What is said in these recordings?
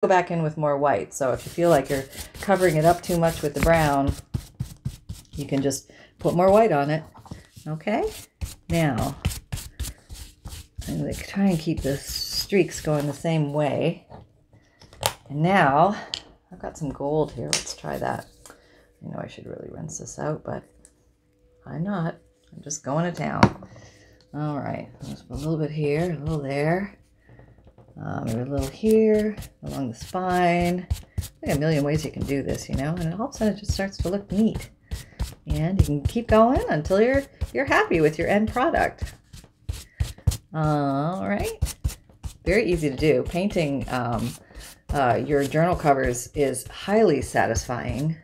go back in with more white. So if you feel like you're covering it up too much with the brown, you can just put more white on it. Okay, now I'm going to try and keep the streaks going the same way. And now I've got some gold here. Let's try that. I know I should really rinse this out, but I'm not. I'm just going to town. All right, just a little bit here, a little there, maybe a little here, along the spine. There's a million ways you can do this, you know, and all of a sudden it just starts to look neat. And you can keep going until you're happy with your end product. All right, very easy to do. Painting your journal covers is highly satisfying.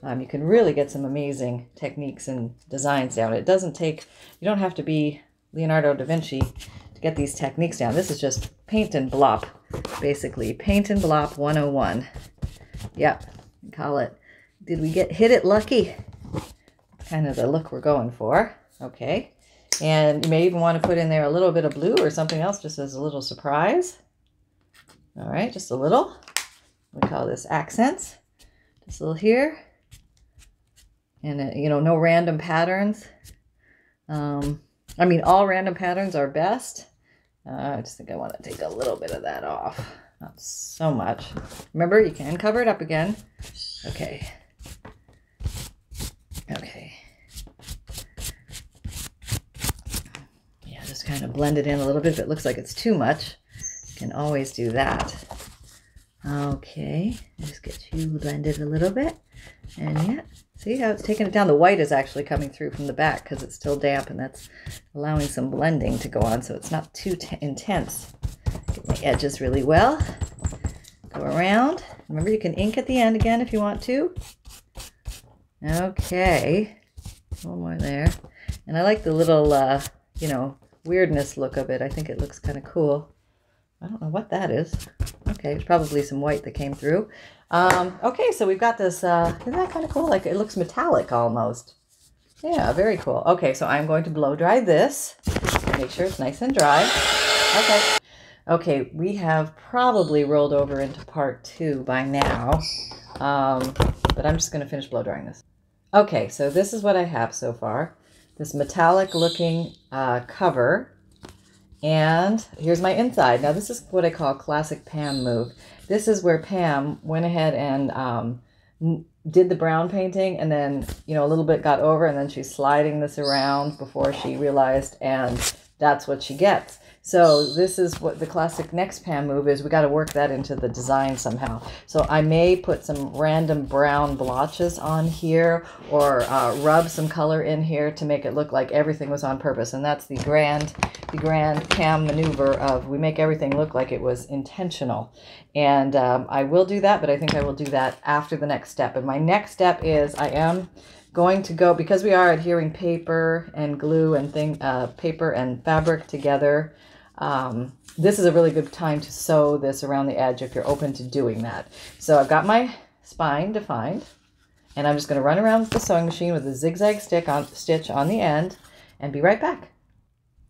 You can really get some amazing techniques and designs down. It doesn't take, you don't have to be Leonardo da Vinci to get these techniques down. This is just paint and blop, basically. Paint and blop 101. Yep, call it, did we hit it lucky? Kind of the look we're going for. Okay, and you may even want to put in there a little bit of blue or something else just as a little surprise. All right, just a little. We call this accents. Just a little here. And, you know, no random patterns. I mean, all random patterns are best. I just think I want to take a little bit of that off. Not so much. Remember, you can cover it up again. Okay. Okay. Yeah, just kind of blend it in a little bit. If it looks like it's too much, you can always do that. Okay. Just get you blended a little bit. And yeah. See how it's taking it down? The white is actually coming through from the back because it's still damp, and that's allowing some blending to go on so it's not too intense. Get my edges really well. Go around. Remember, you can ink at the end again if you want to. Okay. One more there. And I like the little, you know, weirdness look of it. I think it looks kind of cool. I don't know what that is. Okay, it's probably some white that came through. Okay, so we've got this, isn't that kind of cool? Like, it looks metallic almost. Yeah, very cool. Okay, so I'm going to blow dry this. Make sure it's nice and dry. Okay. Okay, we have probably rolled over into part 2 by now. But I'm just going to finish blow drying this. Okay, so this is what I have so far. This metallic looking cover. And here's my inside. Now this is what I call classic Pam move. This is where Pam went ahead and did the brown painting, and then, you know, a little bit got over, and then she's sliding this around before she realized, and that's what she gets. So this is what the classic next Pam move is. We got to work that into the design somehow. So I may put some random brown blotches on here, or rub some color in here to make it look like everything was on purpose. And that's the grand Pam maneuver of we make everything look like it was intentional. And I will do that, but I think I will do that after the next step. And my next step is I am going to go, because we are adhering paper and glue and paper and fabric together. This is a really good time to sew this around the edge if you're open to doing that. So I've got my spine defined, and I'm just going to run around with the sewing machine with a zigzag stitch on the end and be right back.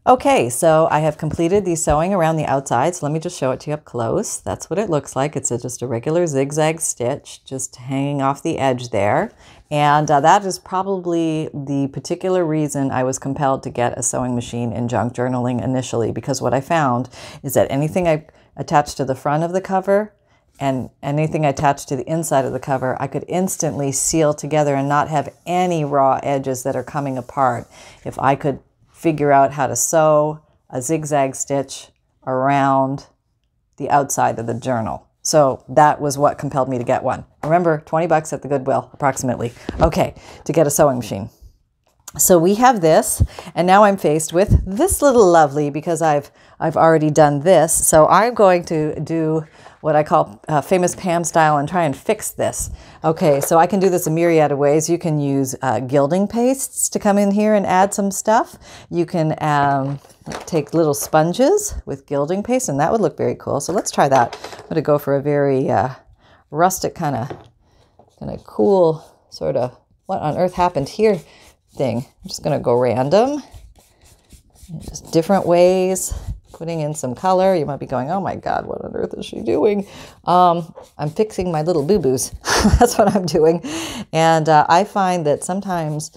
Okay, so I have completed the sewing around the outside, so let me just show it to you up close. That's what it looks like. It's just a regular zigzag stitch just hanging off the edge there. And that is probably the particular reason I was compelled to get a sewing machine in junk journaling initially, because what I found is that anything I attached to the front of the cover and anything attached to the inside of the cover, I could instantly seal together and not have any raw edges that are coming apart if I could figure out how to sew a zigzag stitch around the outside of the journal. So that was what compelled me to get one. Remember, 20 bucks at the Goodwill, approximately. Okay, to get a sewing machine. So we have this, and now I'm faced with this little lovely, because I've already done this. So I'm going to do what I call famous Pam style and try and fix this. Okay, so I can do this a myriad of ways. You can use gilding pastes to come in here and add some stuff. You can take little sponges with gilding paste, and that would look very cool. So let's try that. I'm going to go for a very rustic kind of cool sort of what on earth happened here thing. I'm just going to go random, just different ways putting in some color. You might be going, oh my God, what on earth is she doing? I'm fixing my little boo-boos. That's what I'm doing. And I find that sometimes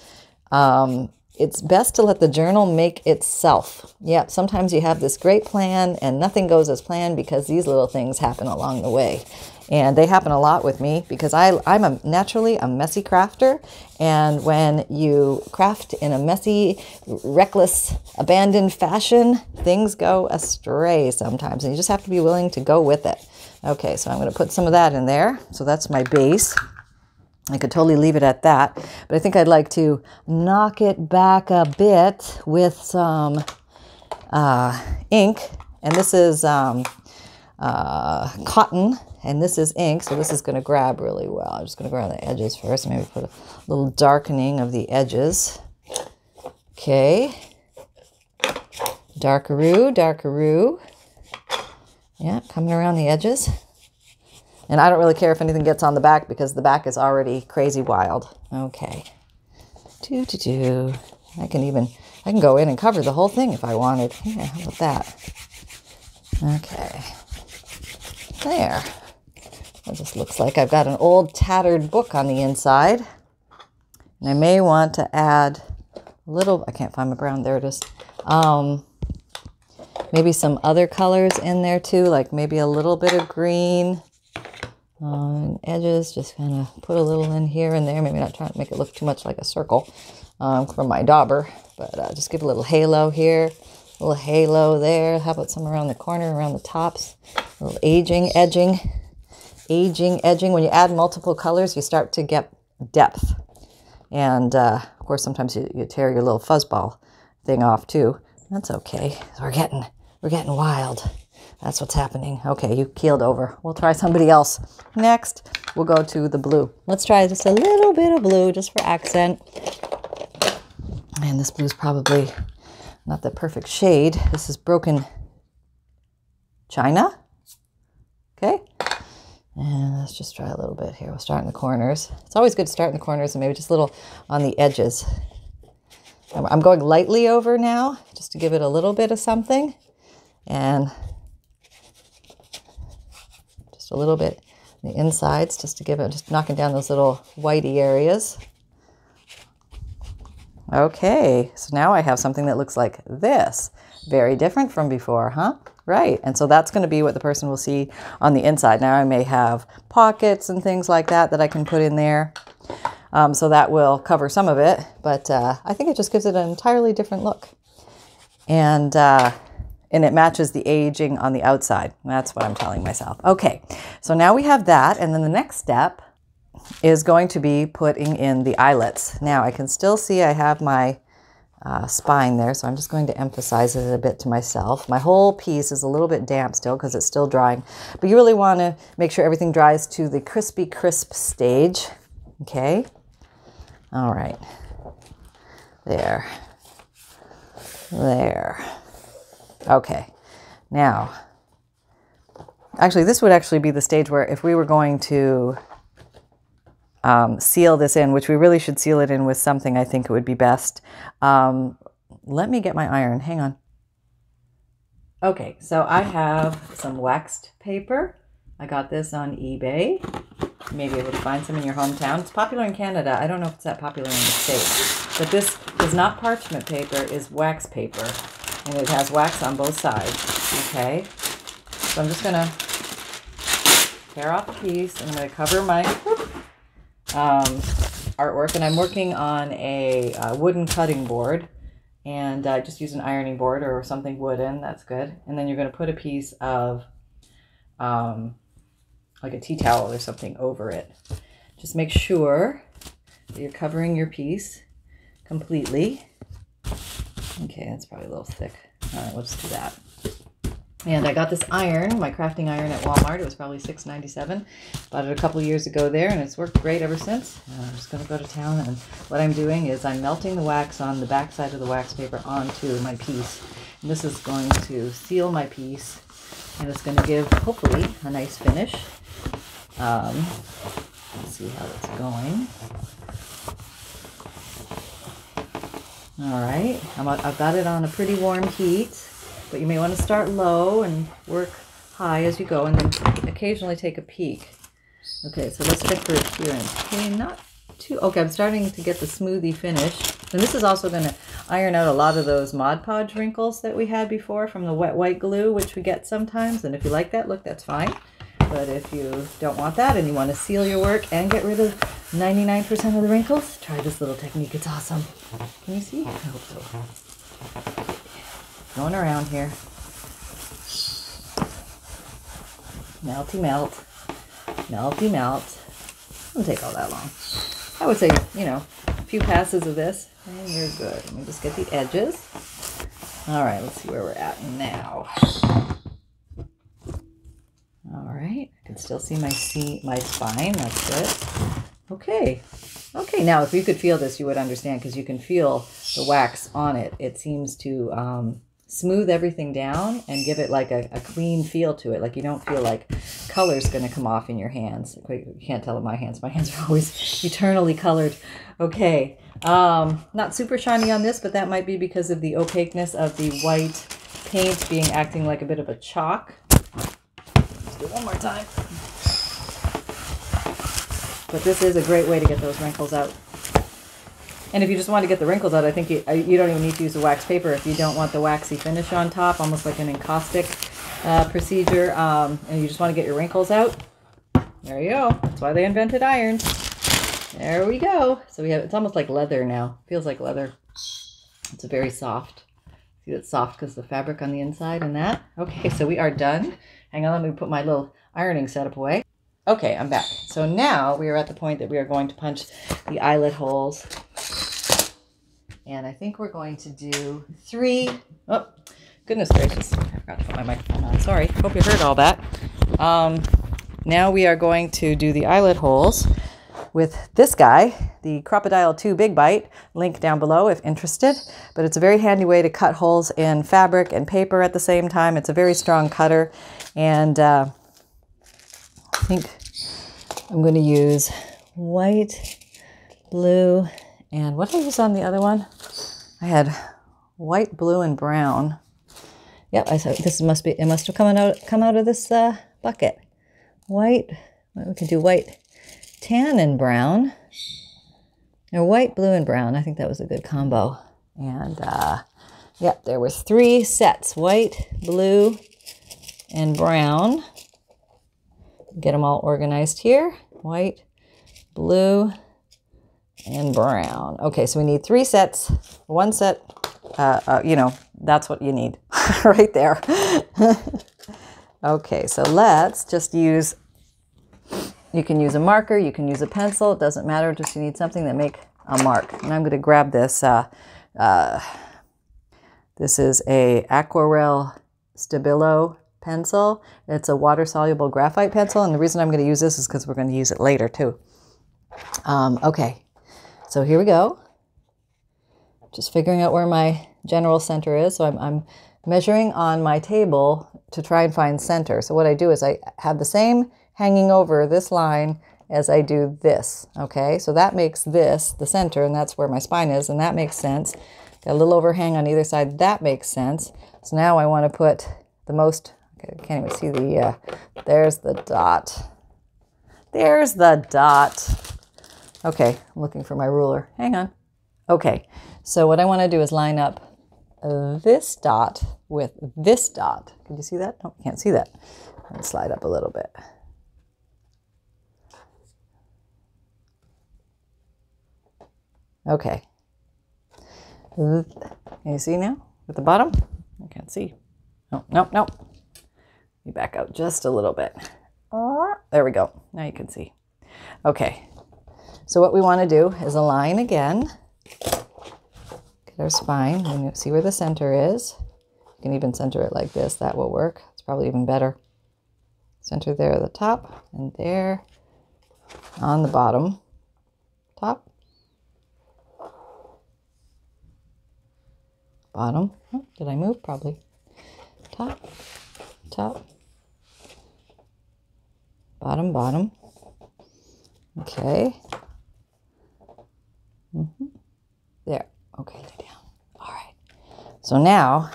it's best to let the journal make itself. Yeah, sometimes you have this great plan and nothing goes as planned because these little things happen along the way. And they happen a lot with me because I'm naturally a messy crafter. And when you craft in a messy, reckless, abandoned fashion, things go astray sometimes. And you just have to be willing to go with it. Okay, so I'm going to put some of that in there. So that's my base. I could totally leave it at that. But I think I'd like to knock it back a bit with some ink. And this is cotton. And this is ink, so this is going to grab really well. I'm just going to go around the edges first. Maybe put a little darkening of the edges. Okay. Darkaroo, darkaroo. Yeah, coming around the edges. And I don't really care if anything gets on the back because the back is already crazy wild. Okay. I can go in and cover the whole thing if I wanted. Yeah, how about that? Okay. There. It just looks like I've got an old tattered book on the inside. And I may want to add a little, I can't find my brown, there it is. Maybe some other colors in there too, like maybe a little bit of green on edges, just kind of put a little in here and there. Maybe not trying to make it look too much like a circle from my dauber, but just give a little halo here, a little halo there. How about some around the corner, around the tops? A little edging. When you add multiple colors, you start to get depth. And of course, sometimes you tear your little fuzzball thing off too. That's okay. We're getting wild. That's what's happening. Okay, you keeled over. We'll try somebody else. Next, we'll go to the blue. Let's try just a little bit of blue just for accent. And this blue's probably not the perfect shade. This is broken china. Okay. And let's just try a little bit here. We'll start in the corners. It's always good to start in the corners and maybe just a little on the edges. I'm going lightly over now just to give it a little bit of something. And just a little bit on the insides just to give it, just knocking down those little whitey areas. Okay, so now I have something that looks like this. Very different from before, huh? Right, and so that's going to be what the person will see on the inside. Now I may have pockets and things like that that I can put in there. So that will cover some of it, but I think it just gives it an entirely different look. And it matches the aging on the outside. That's what I'm telling myself. Okay, so now we have that, and then the next step is going to be putting in the eyelets. Now I can still see I have my spine there, so I'm just going to emphasize it a bit to myself. My whole piece is a little bit damp still because it's still drying, but you really want to make sure everything dries to the crispy crisp stage. Okay, all right, there. Okay, now actually this would actually be the stage where if we were going to seal this in, which we really should seal it in with something, I think it would be best. Let me get my iron. Hang on. Okay, so I have some waxed paper. I got this on eBay. You may be able to find some in your hometown. It's popular in Canada. I don't know if it's that popular in the States. But this is not parchment paper, it's wax paper. And it has wax on both sides. Okay? So I'm just going to tear off a piece. And I'm going to cover my artwork, and I'm working on a wooden cutting board, and I just use an ironing board or something wooden. That's good. And then you're going to put a piece of like a tea towel or something over it. Just make sure that you're covering your piece completely. Okay, that's probably a little thick. All right, let's do that. And I got this iron, my crafting iron at Walmart. It was probably $6.97. Bought it a couple years ago there, and it's worked great ever since. I'm just going to go to town, and what I'm doing is I'm melting the wax on the back side of the wax paper onto my piece. And this is going to seal my piece, and it's going to give, hopefully, a nice finish. Let's see how it's going. All right, I've got it on a pretty warm heat. but you may want to start low and work high as you go, and then occasionally take a peek. Okay, so let's check for appearance. Okay, not too, okay, I'm starting to get the smoothie finish. And this is also going to iron out a lot of those Mod Podge wrinkles that we had before from the wet white glue, which we get sometimes. And if you like that look, that's fine. But if you don't want that and you want to seal your work and get rid of 99% of the wrinkles, try this little technique. It's awesome. Can you see? I hope so. Going around here. Melty melt. Melty melt. Doesn't take all that long. I would say, you know, a few passes of this and you're good. Let me just get the edges. All right, let's see where we're at now. All right, I can still see my spine. That's good. Okay. Okay, now if you could feel this, you would understand, because you can feel the wax on it. It seems to smooth everything down and give it like a clean feel to it. Like you don't feel like color's going to come off in your hands. You can't tell in my hands. My hands are always eternally colored. Okay, not super shiny on this, but that might be because of the opaqueness of the white paint acting like a bit of a chalk. Let's do it one more time. But this is a great way to get those wrinkles out. And if you just want to get the wrinkles out, I think you don't even need to use the wax paper if you don't want the waxy finish on top, almost like an encaustic procedure, and you just want to get your wrinkles out. There you go. That's why they invented irons. There we go. So we have, it's almost like leather now. Feels like leather. It's very soft. See, it's soft because the fabric on the inside and that. Okay, so we are done. Hang on, let me put my little ironing setup away. Okay, I'm back. So now we are at the point that we are going to punch the eyelid holes. And I think we're going to do 3. Oh, goodness gracious. I forgot to put my microphone on. Sorry. Hope you heard all that. Now we are going to do the eyelid holes with this guy, the Crocodile 2 Big Bite. Link down below if interested. But it's a very handy way to cut holes in fabric and paper at the same time. It's a very strong cutter. And I think I'm going to use white, blue, and what did I use on the other one? I had white, blue, and brown. Yep, I said this must be. It must have come out of this bucket. White. We could do white, tan, and brown. Or white, blue, and brown. I think that was a good combo. And yep, there was 3 sets: white, blue, and brown. Get them all organized here. White, blue, and brown. Okay, so we need 3 sets. 1 set, you know, that's what you need right there. Okay, so let's just use, you can use a marker, you can use a pencil, it doesn't matter, just you need something that make a mark. And I'm going to grab this. This is a Aquarel Stabilo pencil. It's a water-soluble graphite pencil, and the reason I'm going to use this is because we're going to use it later too. Okay, so here we go. Just figuring out where my general center is. So I'm measuring on my table to try and find center. So what I do is I have the same hanging over this line as I do this. Okay, so that makes this the center, and that's where my spine is, and that makes sense. Got a little overhang on either side. That makes sense. So now I want to put the most, okay, I can't even see the, there's the dot. There's the dot. Okay, I'm looking for my ruler. Hang on. Okay, so what I want to do is line up this dot with this dot. Can you see that? No, you can't see that. Let me slide up a little bit. Okay. Can you see now at the bottom? I can't see. No, no, no. Let me back out just a little bit. There we go. Now you can see. Okay. So what we want to do is align again. Get our spine. And see where the center is. You can even center it like this. That will work. It's probably even better. Center there at the top and there on the bottom. Top. Bottom. Oh, did I move? Probably. Top. Top. Bottom, bottom. Okay. There. Okay, lay down. All right. So now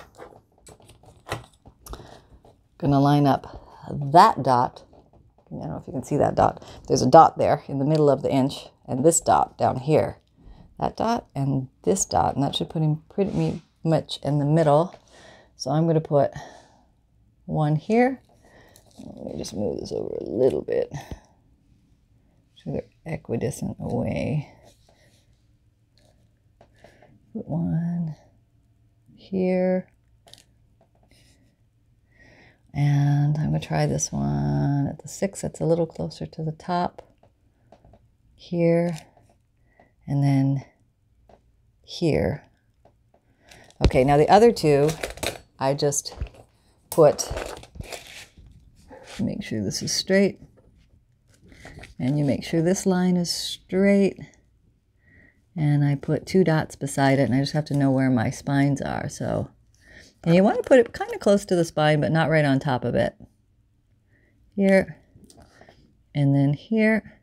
gonna line up that dot. I don't know if you can see that dot. There's a dot there in the middle of the inch, and this dot down here. That dot and this dot, and that should put him pretty much in the middle. So I'm going to put one here. Let me just move this over a little bit so they're equidistant away. Put one here. And I'm going to try this one at the 6. That's a little closer to the top. Here. And then here. Okay, now the other two, I just put, make sure this is straight. And you make sure this line is straight. And I put 2 dots beside it, and I just have to know where my spines are. So, and you want to put it kind of close to the spine, but not right on top of it. Here, and then here.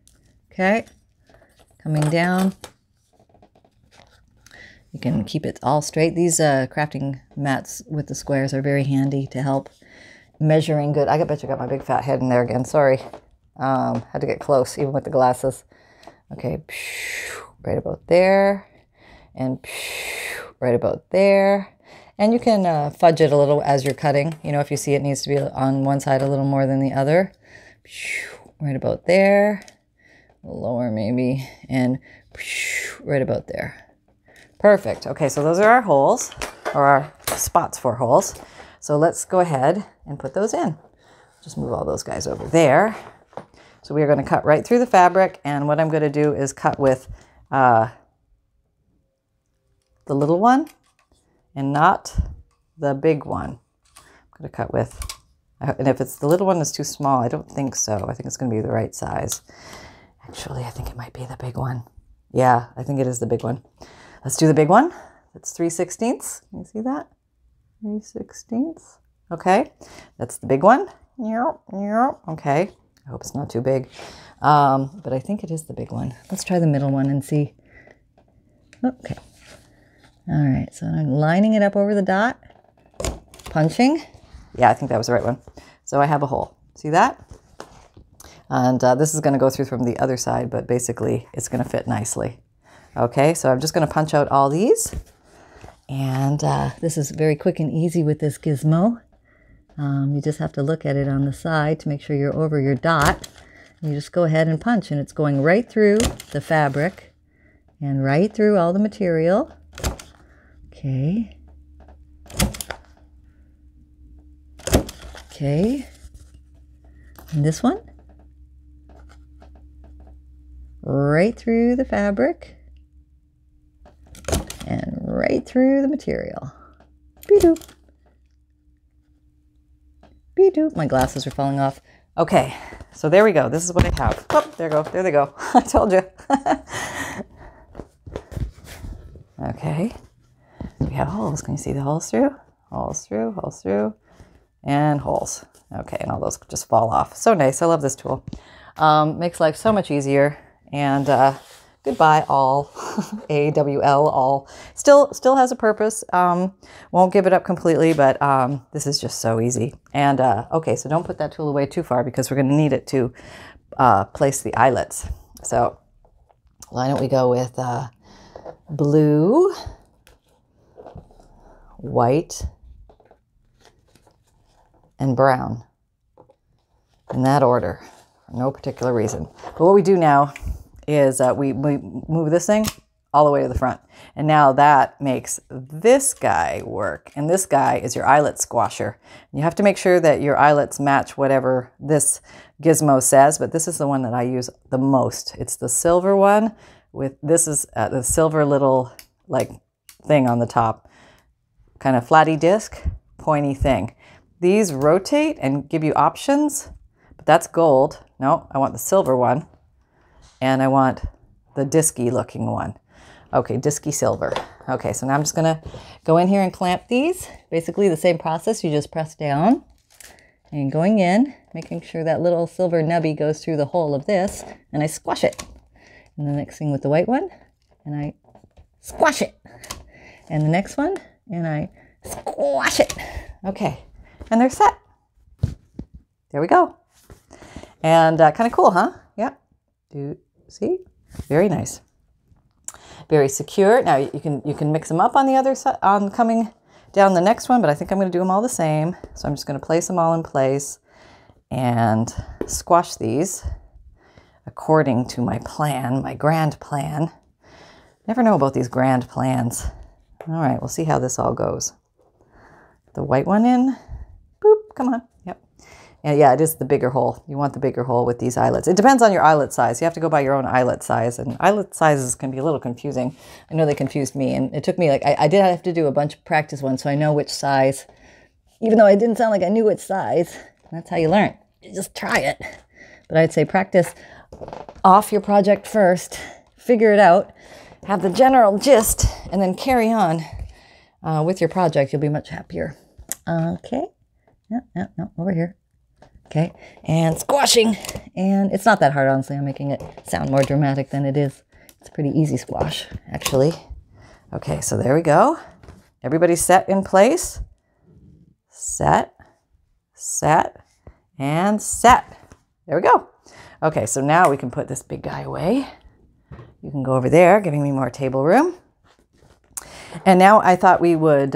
Okay, coming down. You can keep it all straight. These crafting mats with the squares are very handy to help measuring good. I bet you got my big fat head in there again. Sorry. Had to get close, even with the glasses. Okay, right about there, and right about there. And you can fudge it a little as you're cutting. You know, if you see it needs to be on one side a little more than the other. Right about there, a little lower maybe, and right about there. Perfect. Okay, so those are our holes, or our spots for holes. So let's go ahead and put those in. Just move all those guys over there. So we are going to cut right through the fabric, and what I'm going to do is cut with the little one and not the big one. I'm going to cut with, and if it's the little one is too small, I don't think so. I think it's going to be the right size. Actually, I think it might be the big one. Yeah, I think it is the big one. Let's do the big one. It's 3/16. Can you see that? 3/16. Okay, that's the big one. Okay, I hope it's not too big, but I think it is the big one. Let's try the middle one and see. Okay. All right, so I'm lining it up over the dot, punching. Yeah, I think that was the right one. So I have a hole. See that? And this is going to go through from the other side, but basically it's going to fit nicely. Okay, so I'm just going to punch out all these. And this is very quick and easy with this gizmo. You just have to look at it on the side to make sure you're over your dot. You just go ahead and punch, and it's going right through the fabric and right through all the material. Okay. Okay. And this one. Right through the fabric. And right through the material. Beep-doop. Beep-doop. My glasses are falling off. Okay, so there we go. This is what I have. Oh, there they go. There they go. I told you. Okay. We have holes. Can you see the holes through? Holes through, holes through, and holes. Okay, and all those just fall off. So nice. I love this tool. Makes life so much easier. And goodbye, all. AWL, all. Still has a purpose. Won't give it up completely, but this is just so easy. And okay, so don't put that tool away too far because we're going to need it to place the eyelets. So why don't we go with blue, white, and brown in that order, for no particular reason. But what we do now is we move this thing all the way to the front. And now that makes this guy work. And this guy is your eyelet squasher. You have to make sure that your eyelets match whatever this gizmo says, but this is the one that I use the most. It's the silver one with, this is the silver little like thing on the top. Kind of flatty disc, pointy thing. These rotate and give you options, but that's gold. No, I want the silver one. And I want the disky looking one. Okay, disky silver. Okay, so now I'm just gonna go in here and clamp these. Basically the same process, you just press down and going in, making sure that little silver nubby goes through the hole of this, and I squash it. And the next thing with the white one, and I squash it. And the next one, and I squash it. Okay, and they're set. there we go. And kind of cool, huh? Yeah. Do see? Very nice. Very secure. Now you can mix them up on the other side, on coming down the next one, but I think I'm going to do them all the same. So I'm just going to place them all in place and squash these according to my plan, my grand plan. Never know about these grand plans. All right, we'll see how this all goes. The white one in. Boop, come on. Yep. And yeah, it is the bigger hole. You want the bigger hole with these eyelets. It depends on your eyelet size. You have to go by your own eyelet size, and eyelet sizes can be a little confusing. I know they confused me, and it took me like, I did have to do a bunch of practice ones so I know which size, even though I didn't sound like I knew which size. That's how you learn. You just try it. But I'd say practice off your project first, figure it out, have the general gist, and then carry on with your project. You'll be much happier. Okay. No, over here. Okay, and squashing. And it's not that hard, honestly. I'm making it sound more dramatic than it is. It's a pretty easy squash, actually. Okay, so there we go. Everybody's set in place. Set, and set. There we go. Okay, so now we can put this big guy away. You can go over there, giving me more table room. And now I thought we would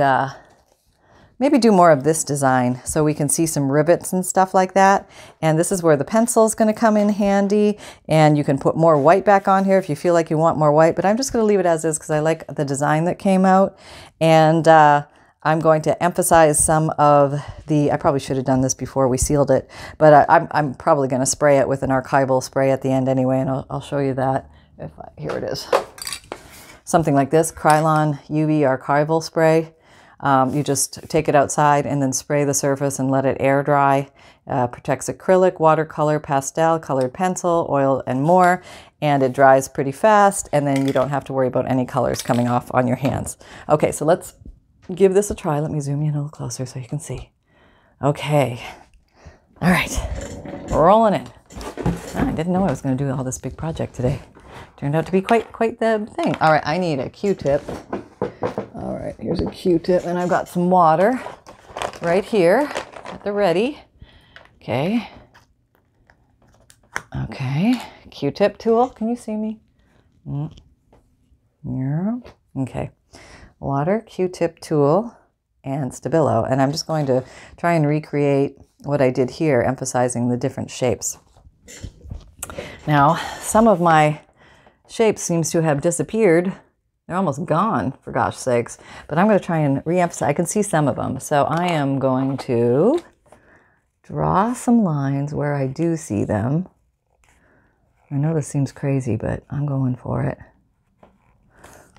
maybe do more of this design so we can see some rivets and stuff like that. And this is where the pencil is going to come in handy. And you can put more white back on here if you feel like you want more white. But I'm just going to leave it as is because I like the design that came out. And I'm going to emphasize some of the, I probably should have done this before we sealed it, but I'm probably going to spray it with an archival spray at the end anyway. And I'll show you that. Here it is. Something like this, Krylon UV archival spray. You just take it outside and then spray the surface and let it air dry. Protects acrylic, watercolor, pastel, colored pencil, oil, and more. And it dries pretty fast, and then you don't have to worry about any colors coming off on your hands. Okay, so let's give this a try. Let me zoom in a little closer so you can see. Okay. All right. Rolling in. I didn't know I was going to do all this big project today. Turned out to be quite the thing. All right, I need a Q-tip. All right, here's a Q-tip, and I've got some water right here at the ready. Okay. Okay, Q-tip tool. Can you see me? Yeah. Okay. Water, Q-tip tool, and Stabilo. And I'm just going to try and recreate what I did here, emphasizing the different shapes. Now, some of my shapes seems to have disappeared. They're almost gone, for gosh sakes. But I'm going to try and re-emphasize. I can see some of them. So I am going to draw some lines where I do see them. I know this seems crazy, but I'm going for it.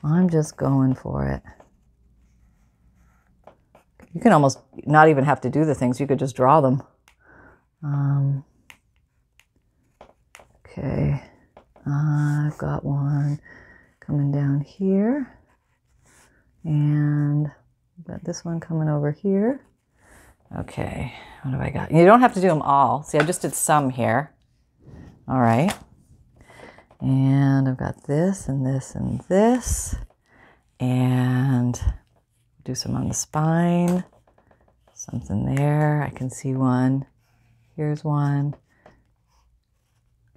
I'm just going for it. You can almost not even have to do the things. You could just draw them. Okay. I've got one coming down here. And I've got this one coming over here. Okay. What have I got? You don't have to do them all. See, I just did some here. All right. And I've got this and this and this. And do some on the spine. Something there. I can see one. Here's one.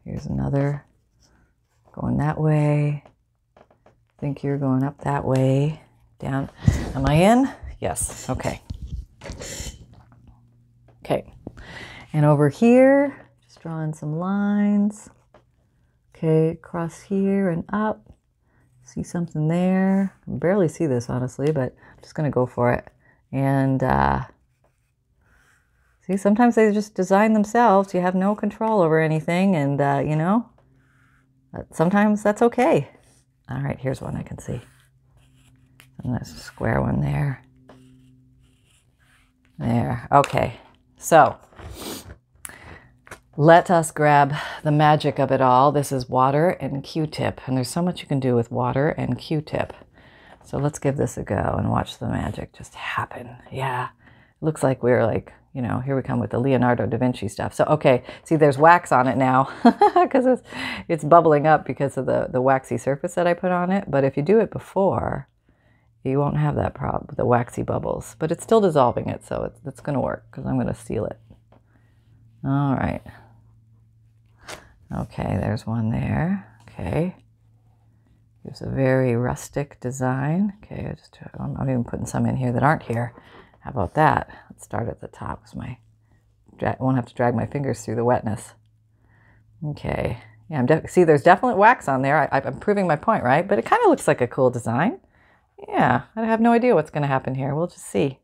Here's another. Going that way. I think you're going up that way. Down. Am I in? Yes. Okay. Okay. And over here, just drawing some lines. Okay, across here and up. See something there. I can barely see this, honestly, but I'm just going to go for it. And see, sometimes they just design themselves. You have no control over anything, and you know, sometimes that's okay. All right, here's one I can see. A nice square one there. There. Okay. So let us grab the magic of it all. This is water and Q-tip, and there's so much you can do with water and Q-tip. So let's give this a go and watch the magic just happen. Yeah, it looks like we're like, you know, here we come with the Leonardo da Vinci stuff. So, okay, see, there's wax on it now because it's bubbling up because of the waxy surface that I put on it. But if you do it before, you won't have that problem with the waxy bubbles. But it's still dissolving it, so it's going to work because I'm going to seal it. All right. Okay, there's one there. Okay. It's a very rustic design. Okay, I'm even putting some in here that aren't here. How about that? Let's start at the top. I won't have to drag my fingers through the wetness. Okay. Yeah, see, there's definitely wax on there. I'm proving my point, right? But it kind of looks like a cool design. Yeah, I have no idea what's going to happen here. We'll just see.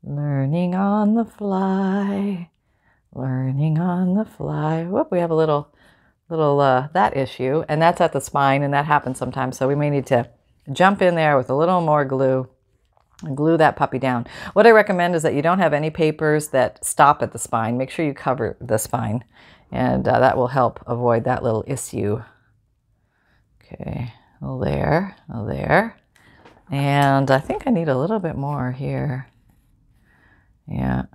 Learning on the fly. Learning on the fly. Whoop, we have a little that issue, and that's at the spine, and that happens sometimes. So we may need to jump in there with a little more glue and glue that puppy down. What I recommend is that you don't have any papers that stop at the spine. Make sure you cover the spine, and that will help avoid that little issue. Okay, there, there. And I think I need a little bit more here. Yeah.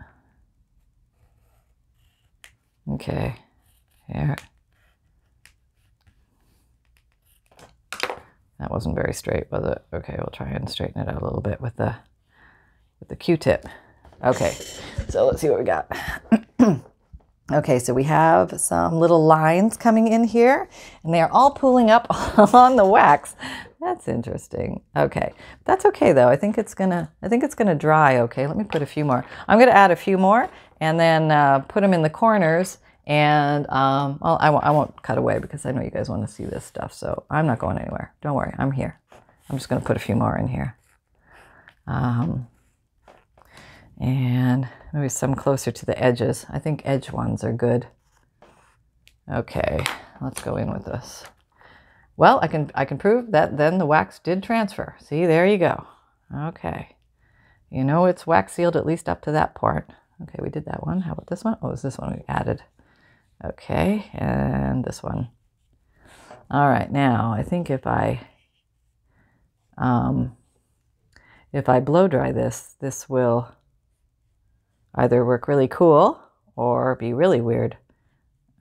Okay, here. That wasn't very straight, was it? Okay, we'll try and straighten it out a little bit with the Q-tip. Okay, so let's see what we got. Okay, so we have some little lines coming in here, and they are all pooling up on the wax. That's interesting. Okay, that's okay though. I think it's gonna dry. Okay, let me put a few more. I'm gonna add a few more, and then put them in the corners. And well, I won't cut away because I know you guys want to see this stuff. So I'm not going anywhere. Don't worry, I'm here. I'm just going to put a few more in here. And maybe some closer to the edges. I think edge ones are good. Okay, let's go in with this. Well, I can prove that then the wax did transfer. See, there you go. Okay. You know it's wax sealed at least up to that part. Okay, we did that one. How about this one? Oh, it was this one we added. Okay, and this one. All right, now I think if I blow dry this, this will either work really cool or be really weird.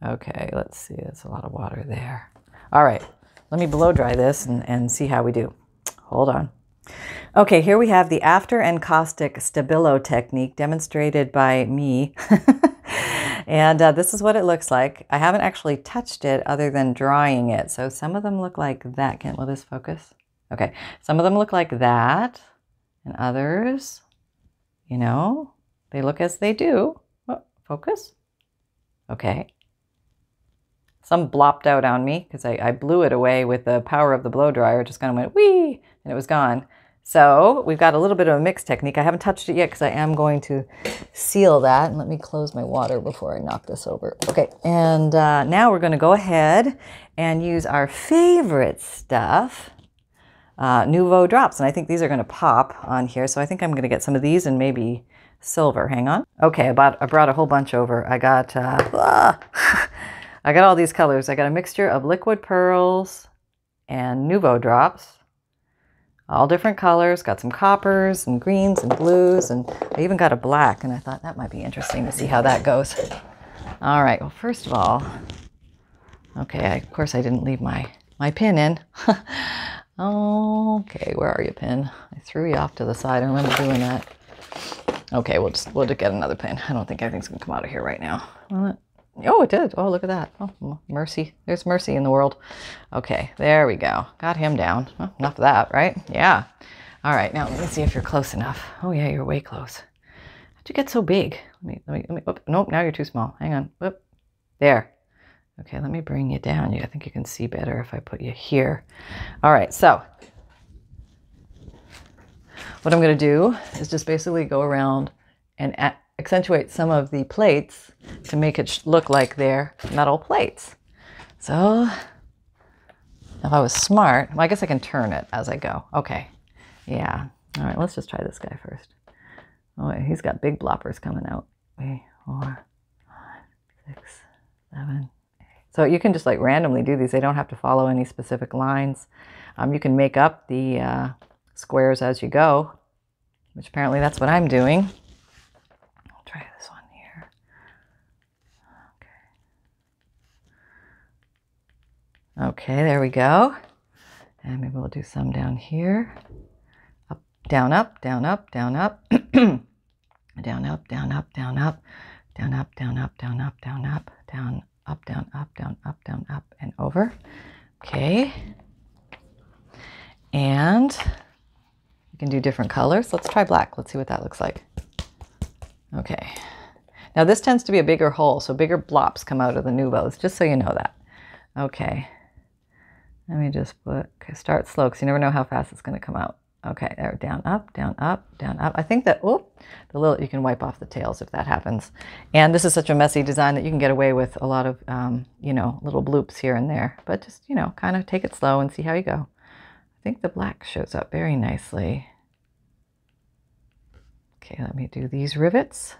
Okay, let's see, that's a lot of water there. All right, let me blow dry this and see how we do. Hold on. Okay, here we have the after encaustic stabilo technique demonstrated by me. And this is what it looks like. I haven't actually touched it other than drying it. So some of them look like that. Will this focus? Okay, some of them look like that, and others, you know, they look as they do. Oh, focus? Okay. Some blopped out on me because I blew it away with the power of the blow dryer. It just kind of went whee, and it was gone. So we've got a little bit of a mix technique. I haven't touched it yet because I am going to seal that. And let me close my water before I knock this over. Okay, and now we're going to go ahead and use our favorite stuff, Nouveau drops. And I think these are going to pop on here. So I think I'm going to get some of these and maybe silver. Hang on. Okay, I brought a whole bunch over. I got I got all these colors. I got a mixture of liquid pearls and Nouveau drops. All different colors, got some coppers and greens and blues, and I even got a black, and I thought that might be interesting to see how that goes. All right, well, first of all, okay, of course I didn't leave my pin in. Okay, where are you, pin? I threw you off to the side. I remember doing that. Okay, we'll just get another pin. I don't think everything's gonna come out of here right now. Well, oh, it did. Oh, look at that. Oh, mercy. There's mercy in the world. Okay, there we go. Got him down. Oh, enough of that, right? Yeah. All right, now let me see if you're close enough. Oh, yeah, you're way close. How'd you get so big? Let me, whoop. Nope, now you're too small. Hang on. Whoop. There. Okay, let me bring you down. I think you can see better if I put you here. All right, so what I'm going to do is just basically go around and accentuate some of the plates to make it look like they're metal plates. So if I was smart, well, I guess I can turn it as I go. Okay, yeah. All right, let's just try this guy first. Oh, he's got big bloppers coming out. 3, 4, 5, 6, 7, 8. So you can just like randomly do these. They don't have to follow any specific lines. You can make up the squares as you go, which apparently that's what I'm doing. Try this one here. Okay, there we go. And maybe we'll do some down here. Up, down, up, down, up, down, up. Down, up, down, up, down, up. Down, up, down, up, down, up, down, up, down, up, down, up, down, up, down, up, and over. Okay. And you can do different colors. Let's try black. Let's see what that looks like. Okay. Now this tends to be a bigger hole, so bigger blops come out of the Nuvo's, just so you know that. Okay. Let me just put, okay, start slow because you never know how fast it's going to come out. Okay, there, down, up, down, up, down, up. I think that, oh, the little, you can wipe off the tails if that happens. And this is such a messy design that you can get away with a lot of, you know, little bloops here and there. But just, you know, kind of take it slow and see how you go. I think the black shows up very nicely. Okay, let me do these rivets.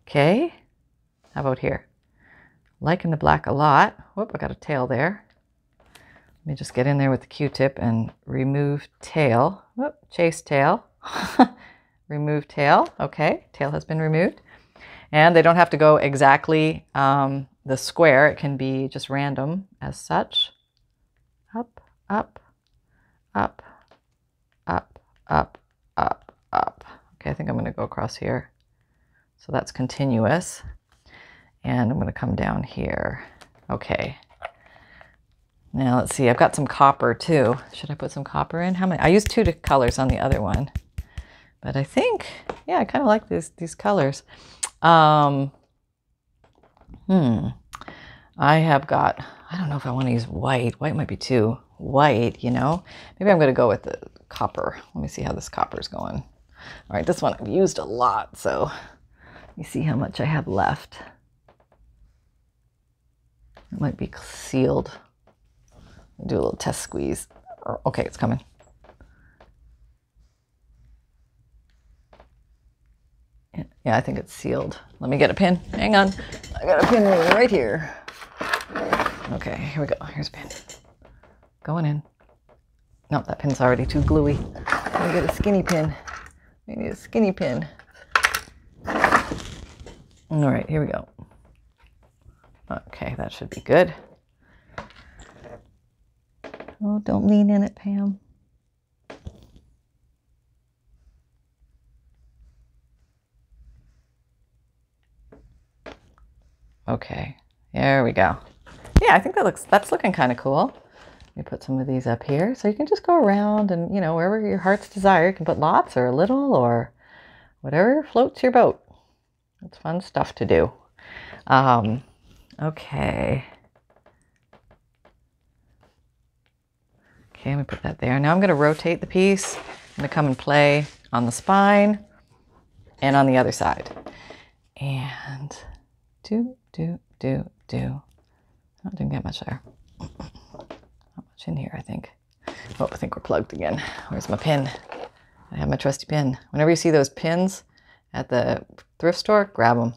Okay, how about here? Liking the black a lot. Whoop, I got a tail there. Let me just get in there with the Q-tip and remove tail. Whoop, chase tail. Remove tail. Okay, tail has been removed. And they don't have to go exactly the square. It can be just random as such. Up, up, up, up, up, up, up. Okay, I think I'm going to go across here. So that's continuous. And I'm going to come down here. Okay. Now let's see, I've got some copper too. Should I put some copper in? How many? I used two colors on the other one. But I think, yeah, I kind of like these colors. I have got, I don't know if I want to use white. White might be too white, you know. Maybe I'm going to go with the copper. Let me see how this copper is going. All right, this one I've used a lot, so let me see how much I have left. It might be sealed. Do a little test squeeze. Okay, it's coming. Yeah, I think it's sealed. Let me get a pin. Hang on. I got a pin right here. Okay, here we go. Here's a pin. Going in. No, that pin's already too gluey. Let me get a skinny pin. I need a skinny pin. All right, here we go. Okay, that should be good. Oh, don't lean in it, Pam. Okay, there we go. Yeah, I think that's looking kind of cool. Let me put some of these up here. So you can just go around and, you know, wherever your heart's desire, you can put lots or a little or whatever floats your boat. It's fun stuff to do. Okay. Okay, let me put that there. Now I'm going to rotate the piece. I'm going to come and play on the spine and on the other side. And do. Oh, didn't get much there. Not much in here, I think. Oh, I think we're plugged again. Where's my pin? I have my trusty pin. Whenever you see those pins at the thrift store, grab them.